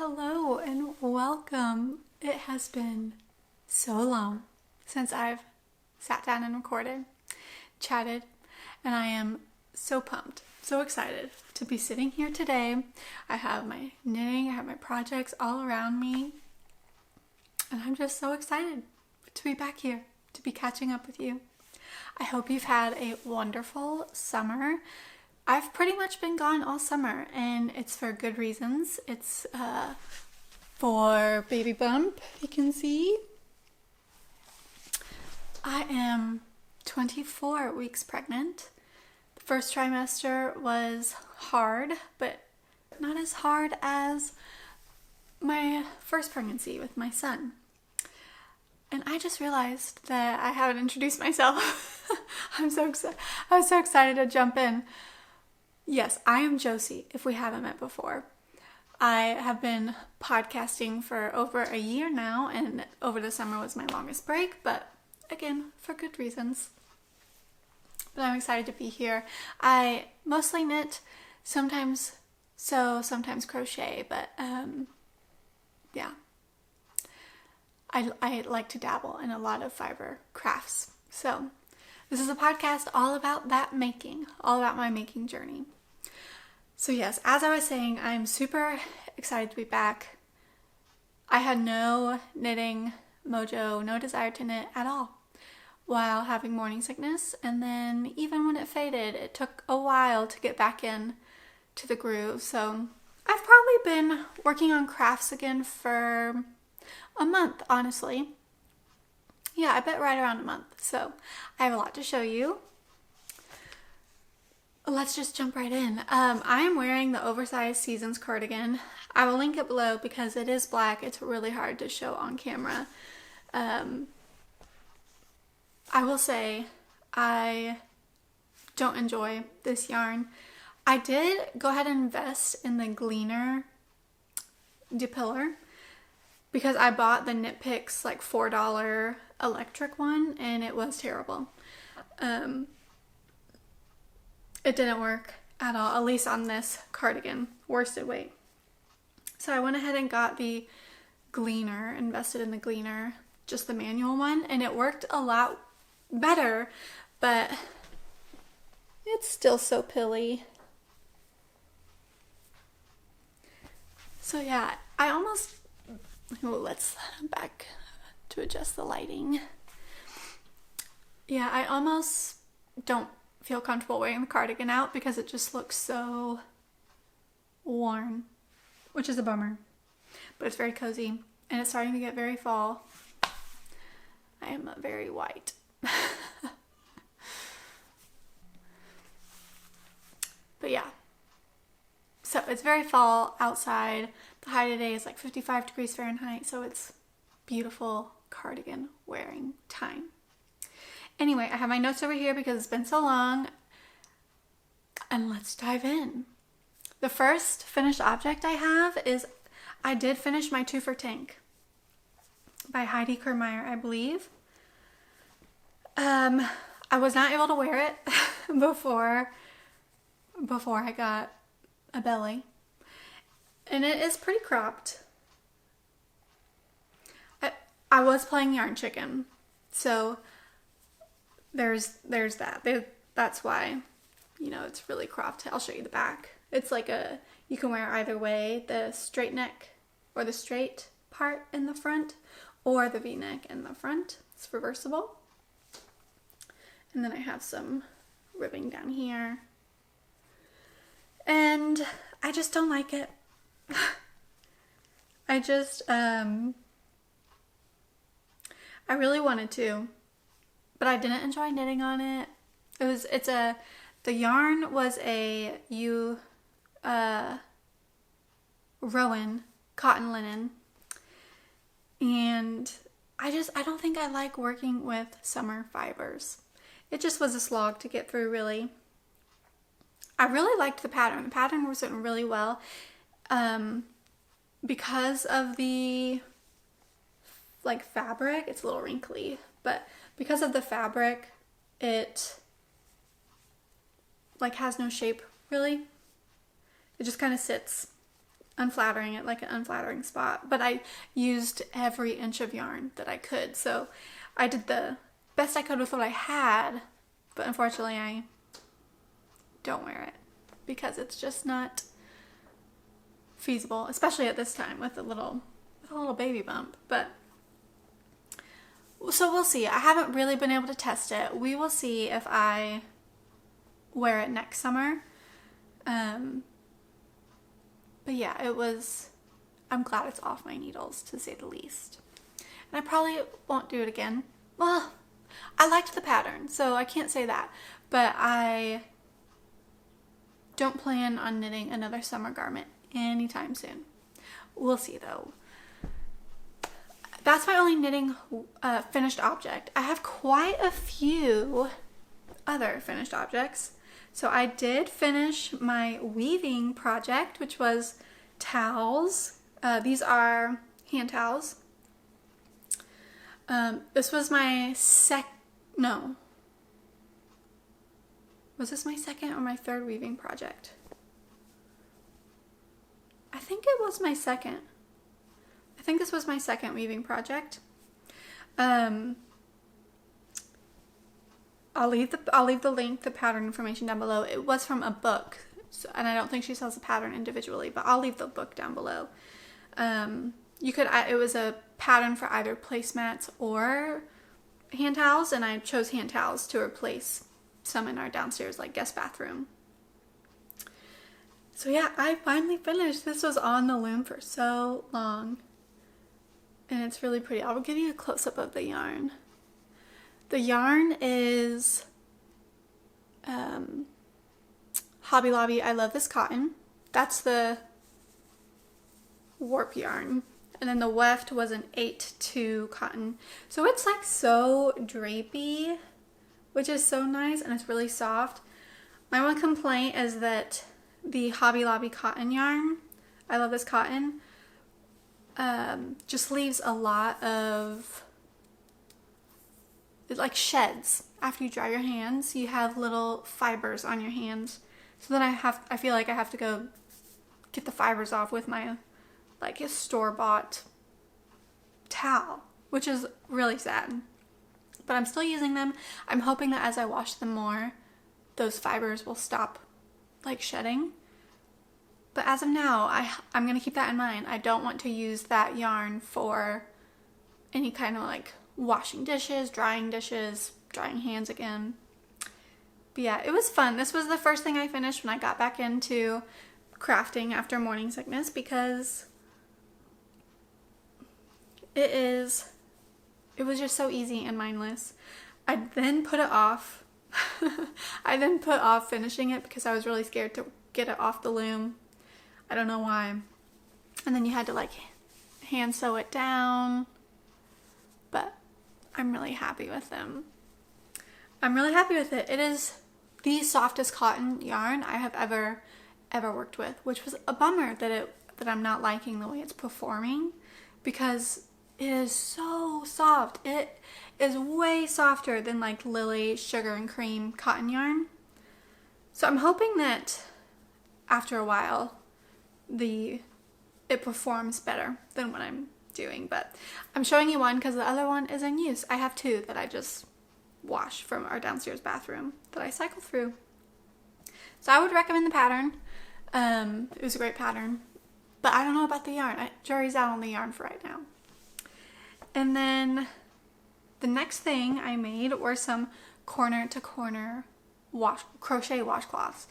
Hello and welcome. It has been so long since I've sat down and recorded, chatted, and I am so pumped, so excited to be sitting here today. I have my knitting, I have my projects all around me, and I'm just so excited to be back here, to be catching up with you. I hope you've had a wonderful summer. I've pretty much been gone all summer, and it's for good reasons. It's for baby bump, you can see. I am 24 weeks pregnant. The first trimester was hard, but not as hard as my first pregnancy with my son. And I just realized that I haven't introduced myself. I was so excited to jump in. Yes, I am Josie, if we haven't met before. I have been podcasting for over a year now, and over the summer was my longest break, but again, for good reasons. But I'm excited to be here. I mostly knit, sometimes sew, sometimes crochet, but yeah. I like to dabble in a lot of fiber crafts. So this is a podcast all about that making, all about my making journey. So yes, as I was saying, I'm super excited to be back. I had no knitting mojo, no desire to knit at all while having morning sickness. And then even when it faded, it took a while to get back in to the groove. So I've probably been working on crafts again for a month, honestly. Yeah, I bet right around a month. So I have a lot to show you. Let's just jump right in. I am wearing the oversized Seasons cardigan. I will link it below because it is black. It's really hard to show on camera. I will say I don't enjoy this yarn. I did go ahead and invest in the Gleaner depiller because I bought the Knit Picks like $4 electric one and it was terrible. It didn't work at all, at least on this cardigan, worsted weight. So I went ahead and got the Gleaner, invested in the Gleaner, just the manual one, and it worked a lot better, but it's still so pilly. So yeah, let's back to adjust the lighting. Yeah, I almost don't feel comfortable wearing the cardigan out because it just looks so worn, which is a bummer, but it's very cozy and it's starting to get very fall. I am very white. But yeah, so it's very fall outside. The high today is like 55 degrees Fahrenheit, so it's beautiful cardigan wearing time. Anyway, I have my notes over here because it's been so long, and let's dive in. The first finished object I have is I did finish my Twofer Tank by Heidi Kermeyer, I believe. I was not able to wear it before I got a belly, and it is pretty cropped. I was playing Yarn Chicken, so there's that. That's why, it's really cropped. I'll show you the back. It's like you can wear either way, the straight neck or the straight part in the front or the V-neck in the front. It's reversible. And then I have some ribbing down here. And I just don't like it. I really wanted to, but I didn't enjoy knitting on it. The yarn was a Rowan cotton linen, and I don't think I like working with summer fibers. It just was a slog to get through, really. I really liked the pattern. The pattern was written really well, because of the fabric. It's a little wrinkly, but because of the fabric, it has no shape, really. It just kind of sits. unflattering it, like an unflattering spot. But I used every inch of yarn that I could. So I did the best I could with what I had, but unfortunately I don't wear it because it's just not feasible, especially at this time with a little baby bump. But so we'll see. I haven't really been able to test it. We will see if I wear it next summer. But yeah, I'm glad it's off my needles, to say the least. And I probably won't do it again. Well, I liked the pattern, so I can't say that. But I don't plan on knitting another summer garment anytime soon. We'll see though. That's my only knitting finished object. I have quite a few other finished objects. So I did finish my weaving project, which was towels. These are hand towels. This was my was this my second or my third weaving project? I think it was my second. I think this was my second weaving project. I'll leave the link, the pattern information down below. It was from a book, and I don't think she sells the pattern individually, but I'll leave the book down below. It was a pattern for either placemats or hand towels, and I chose hand towels to replace some in our downstairs like guest bathroom. So yeah, I finally finished. This was on the loom for so long, and it's really pretty. I'll give you a close-up of the yarn. The yarn is Hobby Lobby I Love This Cotton. That's the warp yarn. And then the weft was an 8-2 cotton. So it's like so drapey, which is so nice, and it's really soft. My one complaint is that the Hobby Lobby cotton yarn, I Love This Cotton, just leaves a lot of, it like sheds after you dry your hands. You have little fibers on your hands. So then I feel like I have to go get the fibers off with my like a store-bought towel, which is really sad. But I'm still using them. I'm hoping that as I wash them more, those fibers will stop like shedding. But as of now, I'm gonna keep that in mind. I don't want to use that yarn for any kind of like washing dishes, drying hands again. But yeah, it was fun. This was the first thing I finished when I got back into crafting after morning sickness, because it was just so easy and mindless. I then put it off. I then put off finishing it because I was really scared to get it off the loom. I don't know why. And then you had to like hand sew it down. But I'm really happy with them. I'm really happy with it. It is the softest cotton yarn I have ever worked with, which was a bummer that I'm not liking the way it's performing, because it is so soft. It is way softer than like Lily sugar and cream cotton yarn. So I'm hoping that after a while it performs better than what I'm doing. But I'm showing you one because the other one is in use. I have two that I just wash from our downstairs bathroom that I cycle through. So I would recommend the pattern. It was a great pattern, but I don't know about the yarn. Jury's out on the yarn for right now. And then the next thing I made were some corner to corner crochet washcloths.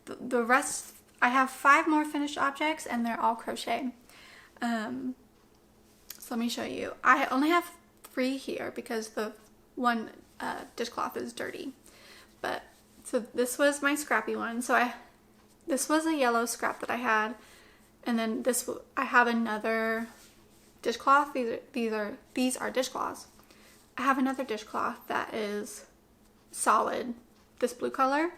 The rest, I have 5 more finished objects and they're all crochet. So let me show you. I only have 3 here because the one dishcloth is dirty. But so this was my scrappy one. So this was a yellow scrap that I had, and then I have another dishcloth. These are dishcloths. I have another dishcloth that is solid, this blue color,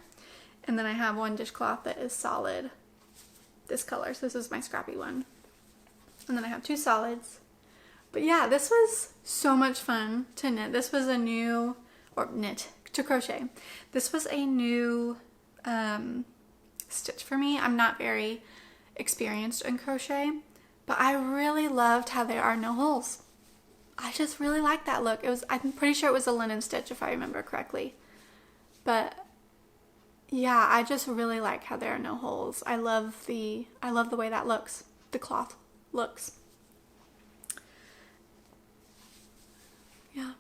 and then I have one dishcloth that is solid, this color. So this is my scrappy one, and then I have 2 solids. But yeah, this was so much fun to knit. This was to crochet. This was a new stitch for me. experienced in crochet, but I really loved how there are no holes. I just really like that look. I'm pretty sure it was a linen stitch if I remember correctly. But yeah, I just really like how there are no holes. I love the way that looks. The cloth looks. Yeah.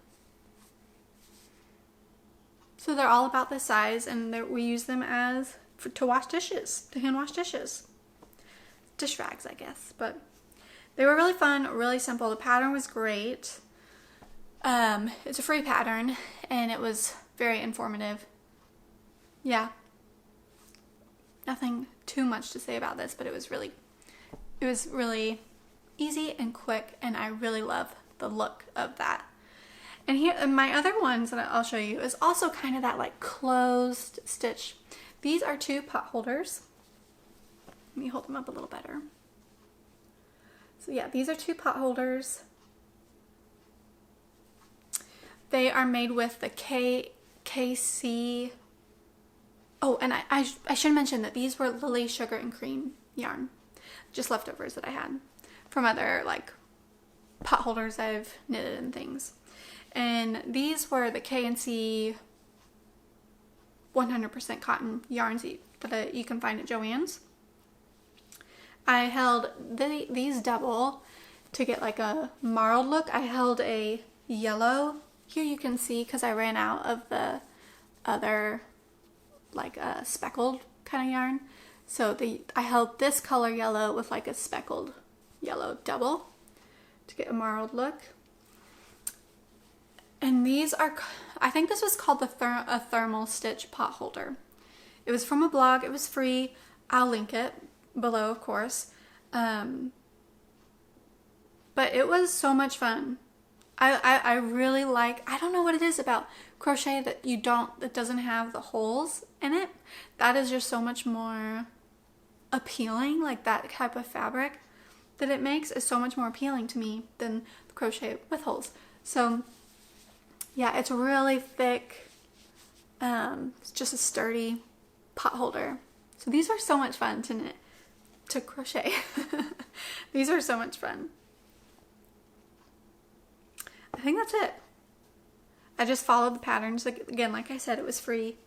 So they're all about this size, and we use them to wash dishes, to hand wash dishes. Dish rags, I guess. But they were really fun, really simple. The pattern was great. It's a free pattern, and it was very informative. Yeah. Nothing too much to say about this, but it was really easy and quick, and I really love the look of that. And here, my other ones that I'll show you is also kind of that like closed stitch. These are 2 potholders. Let me hold them up a little better. So yeah, these are 2 potholders. They are made with the KC. Oh, and I should mention that these were Lily Sugar and Cream yarn. Just leftovers that I had from other like potholders I've knitted and things. And these were the K&C 100% cotton yarns that you can find at Joann's. I held these double to get like a marled look. I held a yellow. Here you can see because I ran out of the other like a speckled kind of yarn. So I held this color yellow with like a speckled yellow double to get a marled look. And these are, I think this was called a thermal stitch potholder. It was from a blog. It was free. I'll link it below, of course. But it was so much fun. I really like, I don't know what it is about crochet that doesn't have the holes in it. That is just so much more appealing. Like that type of fabric that it makes is so much more appealing to me than the crochet with holes. So yeah, it's really thick. It's just a sturdy potholder. So these are so much fun to knit, to crochet. These are so much fun. I think that's it. I just followed the patterns. Again, like I said, it was free.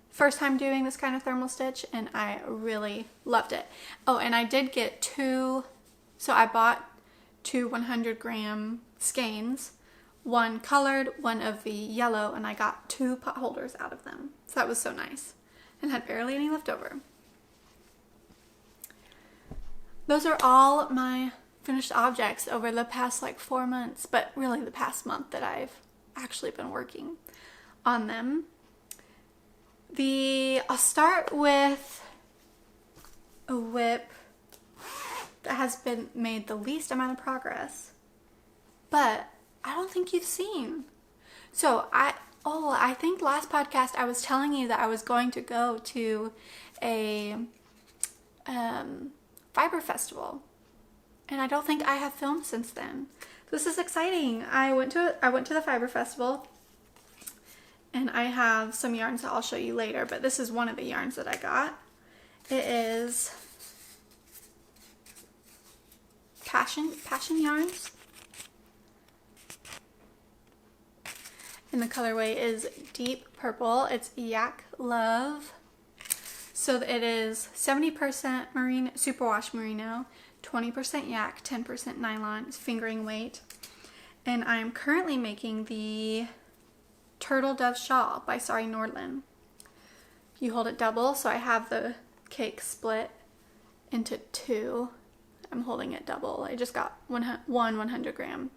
First time doing this kind of thermal stitch, and I really loved it. Oh, and I did get 2, so I bought 2 100-gram skeins. One colored, one of the yellow, and I got 2 potholders out of them. So that was so nice. And had barely any left over. Those are all my finished objects over the past like 4 months, but really the past month that I've actually been working on them. I'll start with a whip that has been made the least amount of progress, but I don't think you've seen. So I think last podcast I was telling you that I was going to go to a fiber festival, and I don't think I have filmed since then. This is exciting. I went to the fiber festival, and I have some yarns that I'll show you later, but this is one of the yarns that I got. It is passion yarns. And the colorway is deep purple. It's Yak Love. So it is 70% superwash merino, 20% yak, 10% nylon. It's fingering weight. And I'm currently making the Turtle Dove Shawl by Sari Nordlund. You hold it double, so I have the cake split into 2. I'm holding it double. I just got one 100-gram.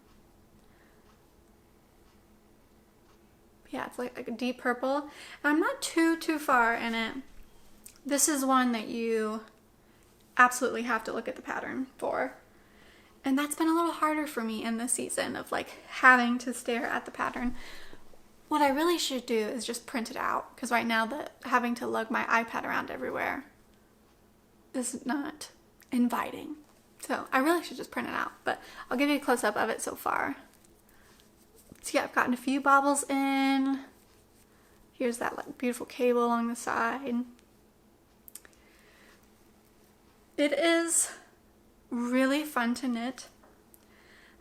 Yeah, it's like a deep purple. And I'm not too far in it. This is one that you absolutely have to look at the pattern for. And that's been a little harder for me in this season of like having to stare at the pattern. What I really should do is just print it out, because right now having to lug my iPad around everywhere is not inviting. So I really should just print it out, but I'll give you a close-up of it so far. So yeah, I've gotten a few bobbles in. Here's that like beautiful cable along the side. It is really fun to knit.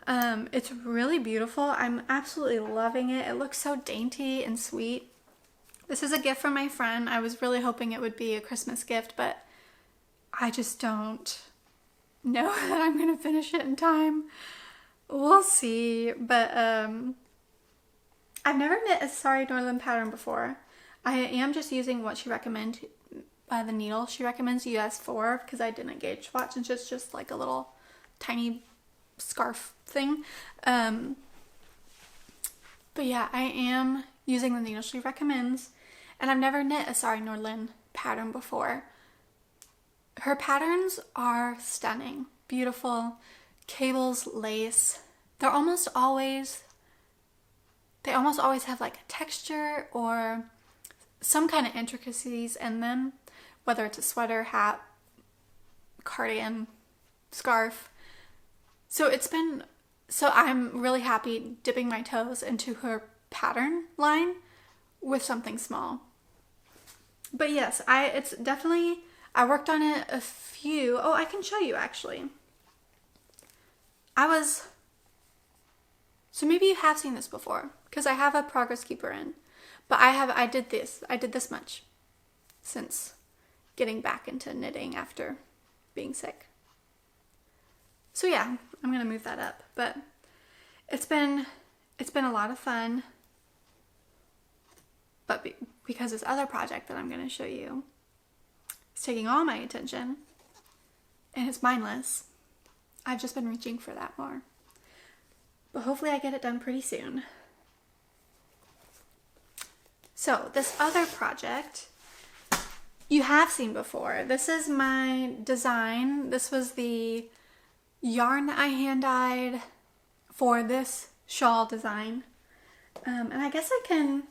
It's really beautiful. I'm absolutely loving it. It looks so dainty and sweet. This is a gift from my friend. I was really hoping it would be a Christmas gift, but I just don't know that I'm going to finish it in time. We'll see, but I've never knit a Sari Norland pattern before. I am just using what she recommends, the needle she recommends, US4, because I didn't gauge swatch, and it's just like a little tiny scarf thing. But yeah, I am using the needle she recommends, and I've never knit a Sari Norland pattern before. Her patterns are stunning, beautiful, cables, lace. They almost always have like a texture or some kind of intricacies in them, whether it's a sweater, hat, cardigan, scarf. So I'm really happy dipping my toes into her pattern line with something small. But yes, I worked on it I can show you actually. So maybe you have seen this before, because I have a progress keeper in, but I did this much since getting back into knitting after being sick. So yeah, I'm gonna move that up, but it's been a lot of fun. But because this other project that I'm gonna show you is taking all my attention, and it's mindless, I've just been reaching for that more. But hopefully I get it done pretty soon. So this other project you have seen before. This is my design. This was the yarn that I hand dyed for this shawl design. And I guess I can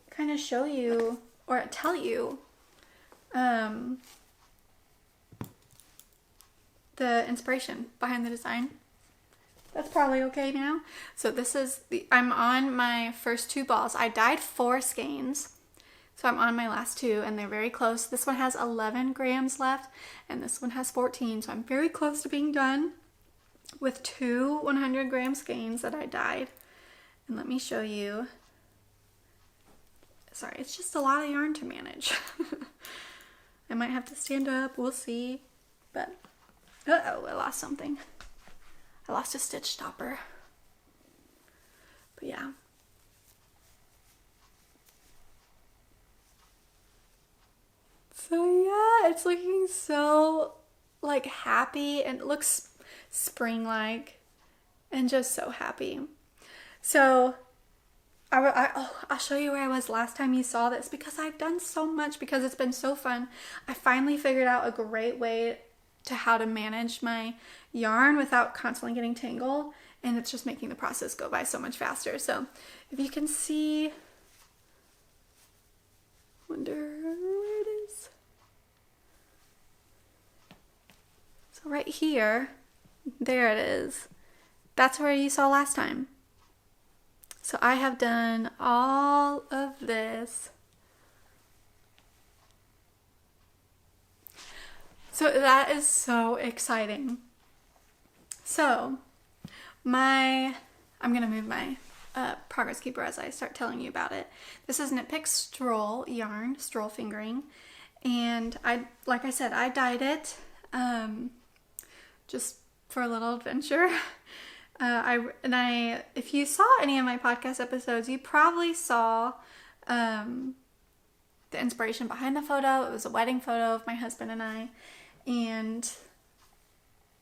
kind of show you or tell you the inspiration behind the design. That's probably okay now. So this is I'm on my first 2 balls. I dyed 4 skeins. So I'm on my last 2 and they're very close. This one has 11 grams left and this one has 14. So I'm very close to being done with 2 100-gram skeins that I dyed. And let me show you. Sorry, it's just a lot of yarn to manage. I might have to stand up. We'll see. But, uh-oh, I lost something. I lost a stitch stopper. But yeah. So yeah, it's looking so like happy and it looks spring-like and just so happy. So I'll show you where I was last time you saw this because I've done so much because it's been so fun. I finally figured out a great way to how to manage my yarn without constantly getting tangled, and it's just making the process go by so much faster. So if you can see, wonder where it is. So right here, there it is. That's where you saw last time. So I have done all of this. So that is so exciting. So I'm gonna move my progress keeper as I start telling you about it. This is Knit Pick Stroll yarn, Stroll fingering, and like I said, I dyed it just for a little adventure. If you saw any of my podcast episodes, you probably saw the inspiration behind the photo. It was a wedding photo of my husband and I, and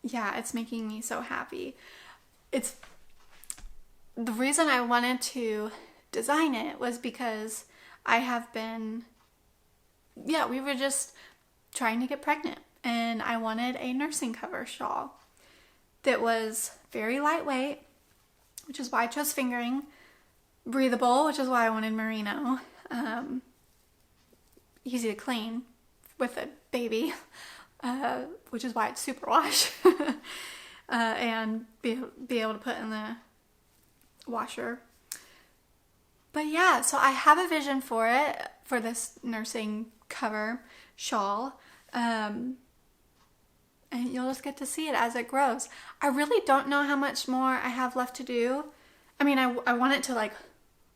yeah, it's making me so happy. It's the reason I wanted to design it was because we were just trying to get pregnant, and I wanted a nursing cover shawl that was very lightweight, which is why I chose fingering, breathable, which is why I wanted merino, easy to clean with a baby, which is why it's super wash, and be able to put in the washer. But yeah, so I have a vision for it, for this nursing cover shawl. And you'll just get to see it as it grows. I really don't know how much more I have left to do. I mean, I want it to like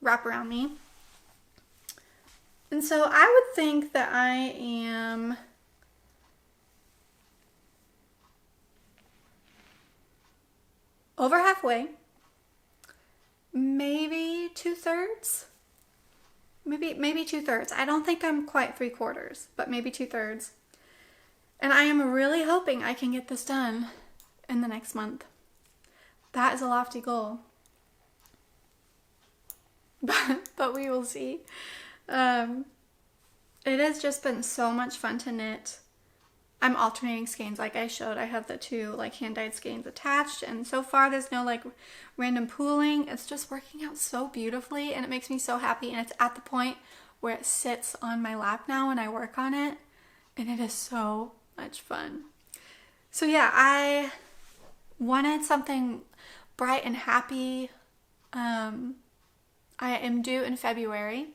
wrap around me. And so I would think that I am over halfway, maybe 2/3, maybe 2/3. I don't think I'm quite 3/4, but maybe 2/3. And I am really hoping I can get this done in the next month. That is a lofty goal. But we will see. It has just been so much fun to knit. I'm alternating skeins like I showed. I have the two like hand-dyed skeins attached, and so far there's no like random pooling. It's just working out so beautifully, and it makes me so happy, and it's at the point where it sits on my lap now when I work on it, and it is so much fun. So yeah, I wanted something bright and happy. I am due in February,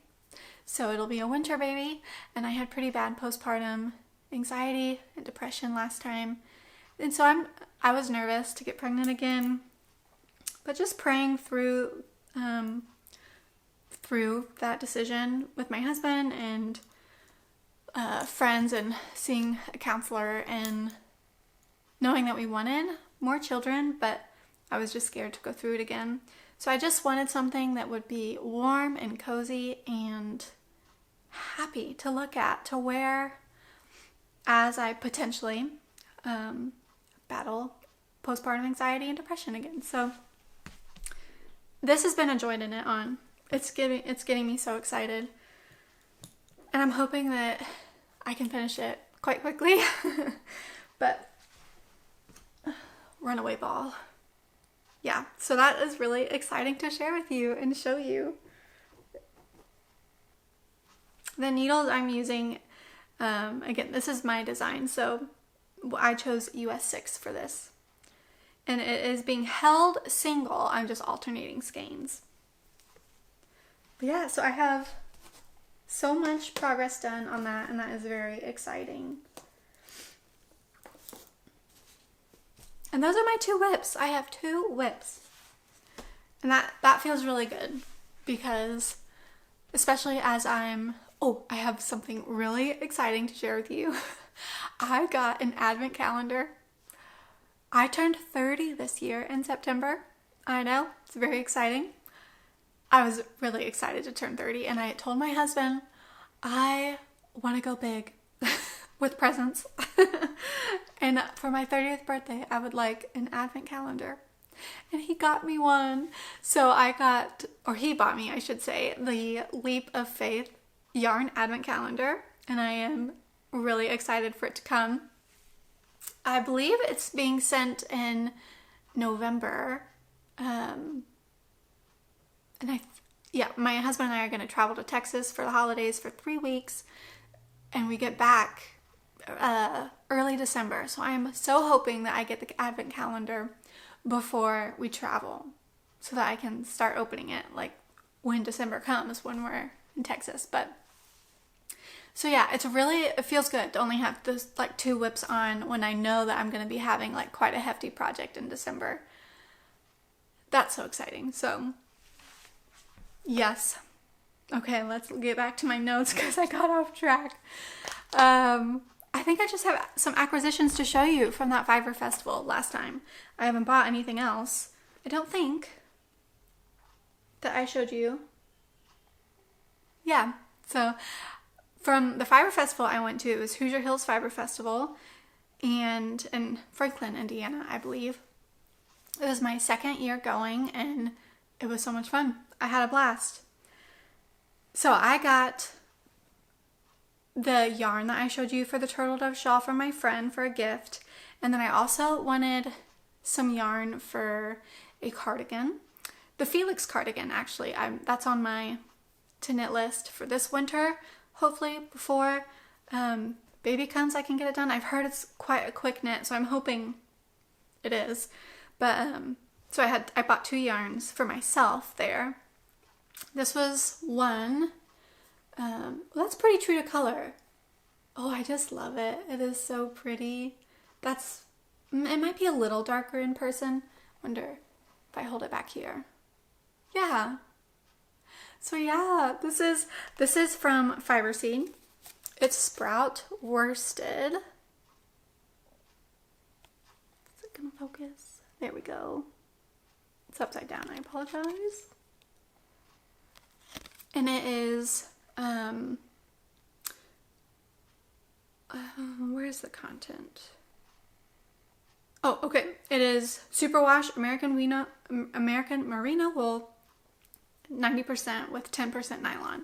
so it'll be a winter baby, and I had pretty bad postpartum anxiety and depression last time, and so I was nervous to get pregnant again, but just praying through that decision with my husband and friends, and seeing a counselor, and knowing that we wanted more children, but I was just scared to go through it again. So I just wanted something that would be warm and cozy and happy to look at, to wear as I potentially battle postpartum anxiety and depression again. So this has been a joy to knit on. It's getting me so excited, and I'm hoping that I can finish it quite quickly. But runaway ball. Yeah, so that is really exciting to share with you and show you. The needles I'm using, again, this is my design, so I chose US 6 for this. And it is being held single. I'm just alternating skeins. But yeah, so I have so much progress done on that, and that is very exciting. And those are my 2 whips. I have 2 whips. And that feels really good, because especially as I have something really exciting to share with you. I got an advent calendar. I turned 30 this year in September. I know, it's very exciting. I was really excited to turn 30, and I told my husband, I want to go big with presents. And for my 30th birthday, I would like an advent calendar. And he got me one. So he bought me, I should say, the Leap of Faith yarn advent calendar. And I am really excited for it to come. I believe it's being sent in November. My husband and I are going to travel to Texas for the holidays for 3 weeks. And we get back early December. So I'm so hoping that I get the advent calendar before we travel, so that I can start opening it like when December comes, when we're in Texas. But so yeah, it feels good to only have this like 2 whips on when I know that I'm going to be having like quite a hefty project in December. That's so exciting. So yes. Okay, let's get back to my notes because I got off track. I think I just have some acquisitions to show you from that Fiverr Festival last time. I haven't bought anything else. I don't think that I showed you. Yeah, so from the Fiverr Festival I went to, it was Hoosier Hills Fiverr Festival, and in Franklin, Indiana, I believe. It was my 2nd year going, and it was so much fun. I had a blast. So I got the yarn that I showed you for the turtle dove shawl from my friend for a gift. And then I also wanted some yarn for a cardigan. The Felix cardigan, actually. That's on my to knit list for this winter. Hopefully before baby comes I can get it done. I've heard it's quite a quick knit, so I'm hoping it is. But so I bought 2 yarns for myself there. This was one. Well, that's pretty true to color. Oh, I just love it. It is so pretty. It might be a little darker in person. Wonder if I hold it back here. Yeah. So yeah, this is from Fiber Seed. It's sprout worsted. Is it gonna focus? There we go. It's upside down, I apologize. And it is, where's the content? Oh, okay. It is superwash American Merino wool, 90% with 10% nylon.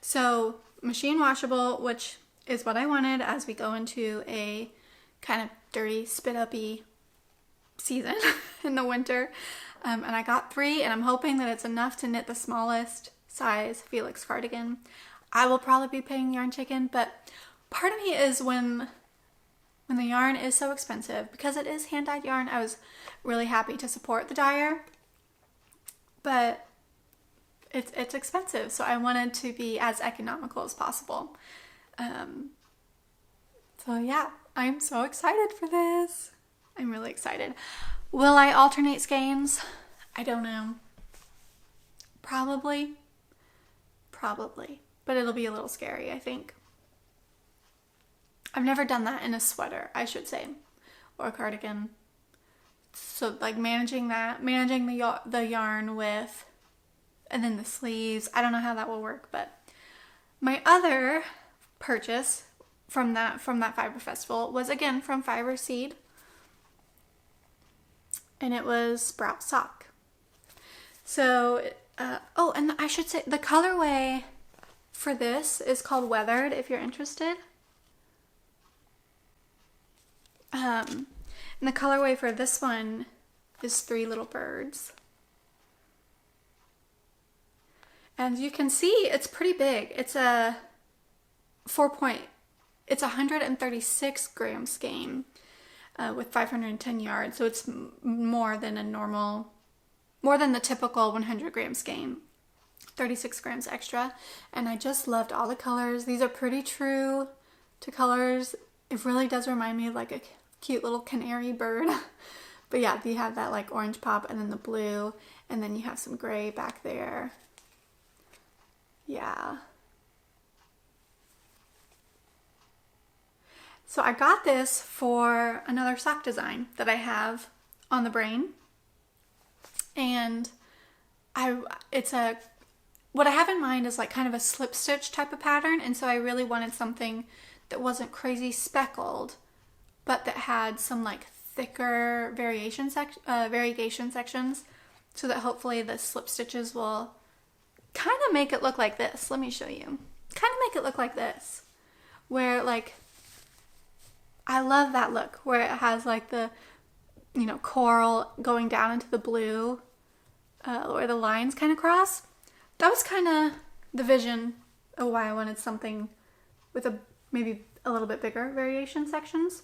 So machine washable, which is what I wanted as we go into a kind of dirty, spit-uppy season in the winter. And I got 3, and I'm hoping that it's enough to knit the smallest size Felix cardigan. I will probably be paying Yarn Chicken, but part of me is when the yarn is so expensive, because it is hand-dyed yarn, I was really happy to support the dyer, but it's expensive, so I wanted to be as economical as possible. So yeah, I'm so excited for this. I'm really excited. Will I alternate skeins? I don't know. Probably, but it'll be a little scary, I think. I've never done that in a sweater, I should say, or a cardigan. So like managing the yarn with, and then the sleeves. I don't know how that will work, but my other purchase from that Fiber Festival was again from Fiber Seed, and it was Sprout Sock. So, oh, and I should say the colorway for this is called Weathered, if you're interested. And the colorway for this one is 3 little birds. And you can see it's pretty big. It's a 136 gram skein with 510 yards. So it's more than the typical 100 gram skein. 36 grams extra. And I just loved all the colors. These are pretty true to colors. It really does remind me of like a cute little canary bird. But yeah, you have that like orange pop and then the blue, and then you have some gray back there. Yeah. So I got this for another sock design that I have on the brain. And what I have in mind is like kind of a slip stitch type of pattern, and so I really wanted something that wasn't crazy speckled, but that had some like thicker variegation sections, so that hopefully the slip stitches will kind of make it look like this. Let me show you. Kind of make it look like this, where like, I love that look where it has like the, coral going down into the blue, where the lines kind of cross. That was kind of the vision of why I wanted something with maybe a little bit bigger variation sections.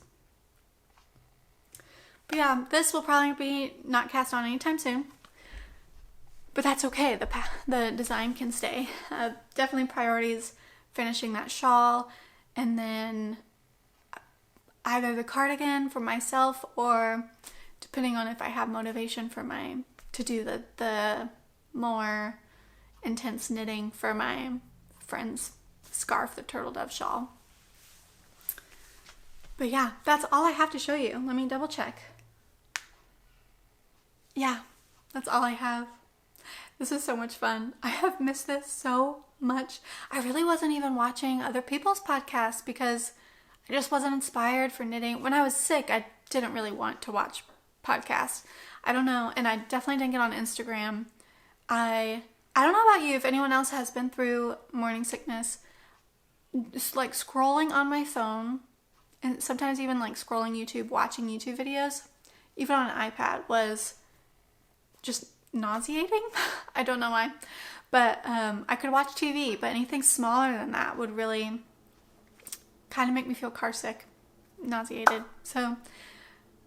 But yeah, this will probably be not cast on anytime soon. But that's okay. The design can stay. Definitely priorities finishing that shawl, and then either the cardigan for myself, or depending on if I have motivation to do the more intense knitting for my friend's scarf, the turtle dove shawl. But yeah, that's all I have to show you. Let me double check. Yeah, that's all I have. This is so much fun. I have missed this so much. I really wasn't even watching other people's podcasts because I just wasn't inspired for knitting. When I was sick, I didn't really want to watch podcasts. I don't know, and I definitely didn't get on Instagram. I don't know about you, if anyone else has been through morning sickness, just like scrolling on my phone, and sometimes even like scrolling YouTube, watching YouTube videos, even on an iPad, was just nauseating. I don't know why, but I could watch TV, but anything smaller than that would really kind of make me feel car sick, nauseated. So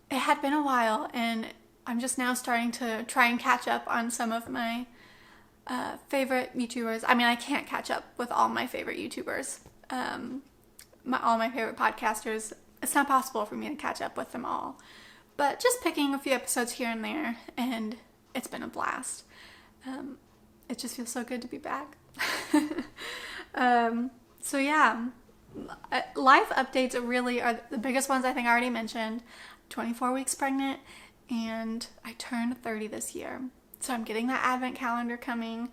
it had been a while, and I'm just now starting to try and catch up on some of my favorite YouTubers. I mean, I can't catch up with all my favorite YouTubers, all my favorite podcasters. It's not possible for me to catch up with them all. But just picking a few episodes here and there, and it's been a blast. It just feels so good to be back. So yeah, life updates really are the biggest ones. I think I already mentioned. 24 weeks pregnant, and I turned 30 this year. So I'm getting that advent calendar coming.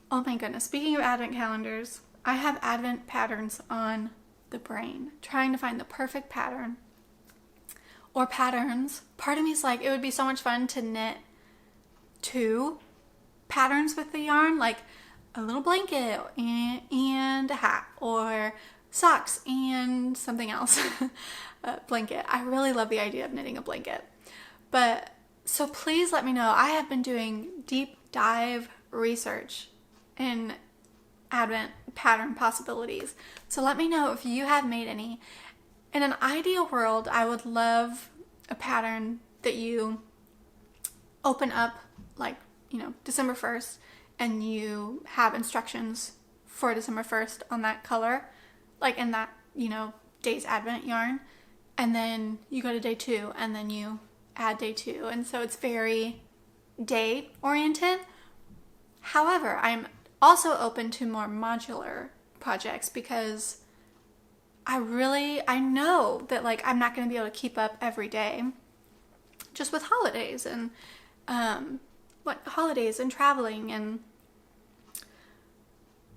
Oh my goodness, speaking of advent calendars, I have advent patterns on the brain, trying to find the perfect pattern or patterns. Part of me is like, it would be so much fun to knit 2 patterns with the yarn, like a little blanket and a hat, or socks and something else. A blanket. I really love the idea of knitting a blanket. But so please let me know. I have been doing deep dive research in advent pattern possibilities. So let me know if you have made any. In an ideal world, I would love a pattern that you open up, like, December 1st, and you have instructions for December 1st on that color, like in that, day's advent yarn. And then you go to day 2, and then you add day 2. And so it's very day oriented. However, I'm also open to more modular projects because I know that I'm not going to be able to keep up every day just with holidays and holidays and traveling, and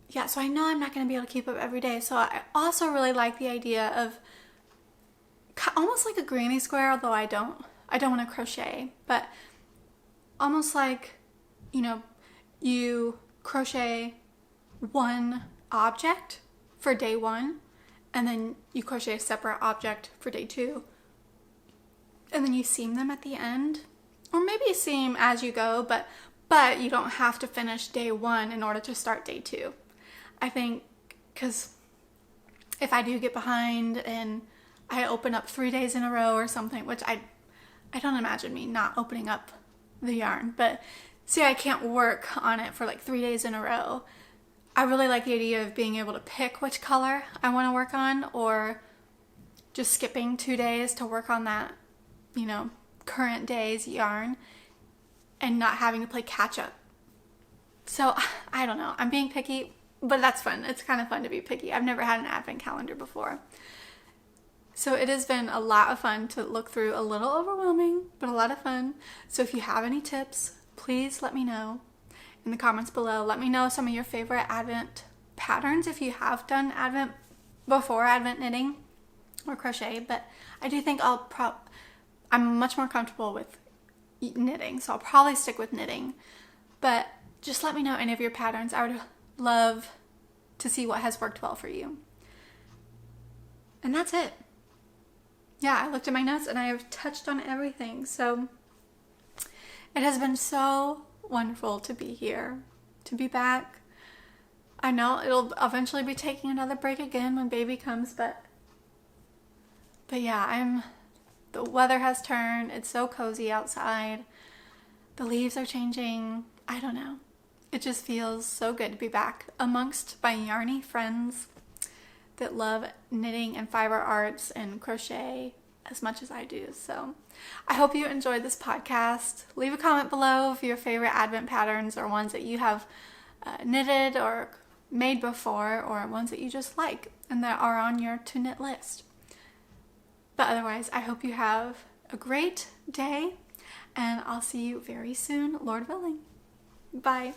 yeah, so I know I'm not going to be able to keep up every day. So I also really like the idea of almost like a granny square, although I don't want to crochet, but almost like, you crochet one object for day 1, and then you crochet a separate object for day 2, and then you seam them at the end, or maybe you seam as you go, but you don't have to finish day 1 in order to start day 2. I think, because if I do get behind and I open up 3 days in a row or something, which I don't imagine me not opening up the yarn, but see, I can't work on it for 3 days in a row. I really like the idea of being able to pick which color I want to work on, or just skipping 2 days to work on that, current day's yarn, and not having to play catch up. So I don't know, I'm being picky, but that's fun. It's kind of fun to be picky. I've never had an advent calendar before. So it has been a lot of fun to look through, a little overwhelming, but a lot of fun. So if you have any tips, please let me know in the comments below. Let me know some of your favorite advent patterns if you have done advent before, advent knitting or crochet, but I do think I'm much more comfortable with knitting, so I'll probably stick with knitting. But just let me know any of your patterns. I would love to see what has worked well for you. And that's it. Yeah, I looked at my notes and I have touched on everything. So it has been so wonderful to be here, to be back. I know it'll eventually be taking another break again when baby comes, but yeah, the weather has turned. It's so cozy outside. The leaves are changing. I don't know. It just feels so good to be back amongst my yarny friends that love knitting and fiber arts and crochet as much as I do. So I hope you enjoyed this podcast. Leave a comment below of your favorite advent patterns, or ones that you have knitted or made before, or ones that you just like and that are on your to knit list. But otherwise, I hope you have a great day, and I'll see you very soon, Lord willing. Bye.